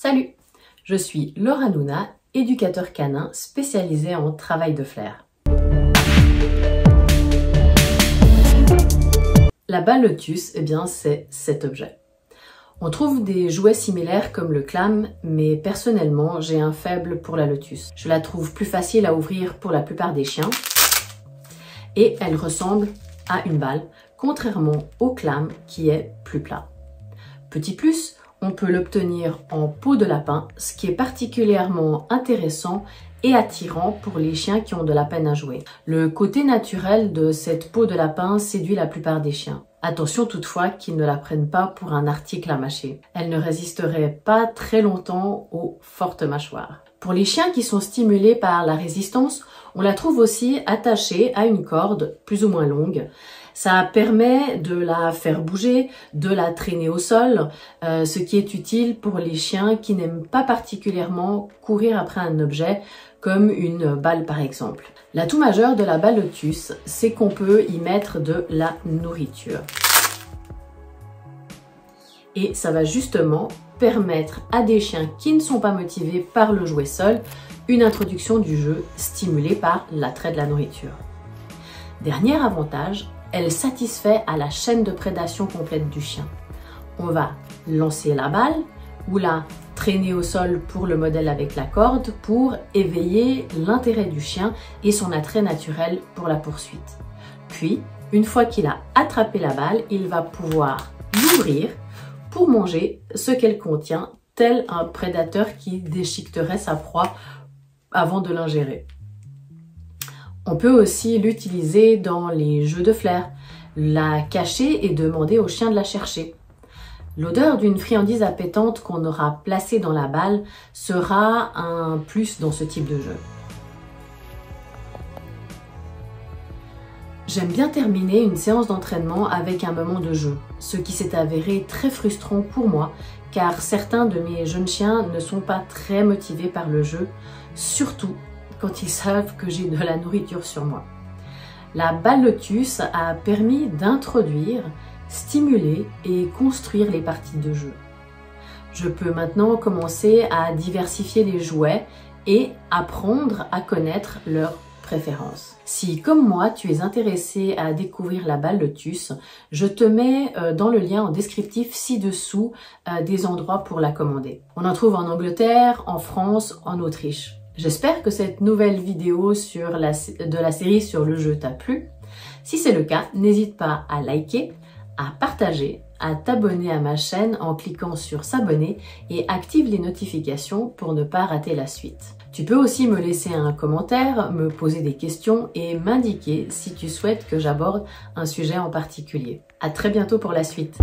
Salut, je suis Laura Nouna, éducateur canin spécialisé en travail de flair. La balle lotus, c'est cet objet. On trouve des jouets similaires comme le clam, mais personnellement, j'ai un faible pour la lotus. Je la trouve plus facile à ouvrir pour la plupart des chiens et elle ressemble à une balle, contrairement au clam qui est plus plat. Petit plus, on peut l'obtenir en peau de lapin, ce qui est particulièrement intéressant et attirant pour les chiens qui ont de la peine à jouer. Le côté naturel de cette peau de lapin séduit la plupart des chiens. Attention toutefois qu'ils ne la prennent pas pour un article à mâcher. Elle ne résisterait pas très longtemps aux fortes mâchoires. Pour les chiens qui sont stimulés par la résistance, on la trouve aussi attachée à une corde plus ou moins longue. Ça permet de la faire bouger, de la traîner au sol, ce qui est utile pour les chiens qui n'aiment pas particulièrement courir après un objet, comme une balle par exemple. L'atout majeur de la balle lotus, c'est qu'on peut y mettre de la nourriture. Et ça va justement permettre à des chiens qui ne sont pas motivés par le jouet seul, une introduction du jeu stimulée par l'attrait de la nourriture. Dernier avantage, elle satisfait à la chaîne de prédation complète du chien. On va lancer la balle ou la traîner au sol pour le modèle avec la corde pour éveiller l'intérêt du chien et son attrait naturel pour la poursuite. Puis, une fois qu'il a attrapé la balle, il va pouvoir l'ouvrir pour manger ce qu'elle contient, tel un prédateur qui déchiqueterait sa proie avant de l'ingérer. On peut aussi l'utiliser dans les jeux de flair, la cacher et demander au chien de la chercher. L'odeur d'une friandise appétante qu'on aura placée dans la balle sera un plus dans ce type de jeu. J'aime bien terminer une séance d'entraînement avec un moment de jeu, ce qui s'est avéré très frustrant pour moi car certains de mes jeunes chiens ne sont pas très motivés par le jeu, surtout quand ils savent que j'ai de la nourriture sur moi. La balle lotus a permis d'introduire, stimuler et construire les parties de jeu. Je peux maintenant commencer à diversifier les jouets et apprendre à connaître leurs préférences. Si, comme moi, tu es intéressé à découvrir la balle lotus, je te mets dans le lien en descriptif ci-dessous des endroits pour la commander. On en trouve en Angleterre, en France, en Autriche. J'espère que cette nouvelle vidéo de la série sur le jeu t'a plu. Si c'est le cas, n'hésite pas à liker, à partager, à t'abonner à ma chaîne en cliquant sur s'abonner et active les notifications pour ne pas rater la suite. Tu peux aussi me laisser un commentaire, me poser des questions et m'indiquer si tu souhaites que j'aborde un sujet en particulier. À très bientôt pour la suite.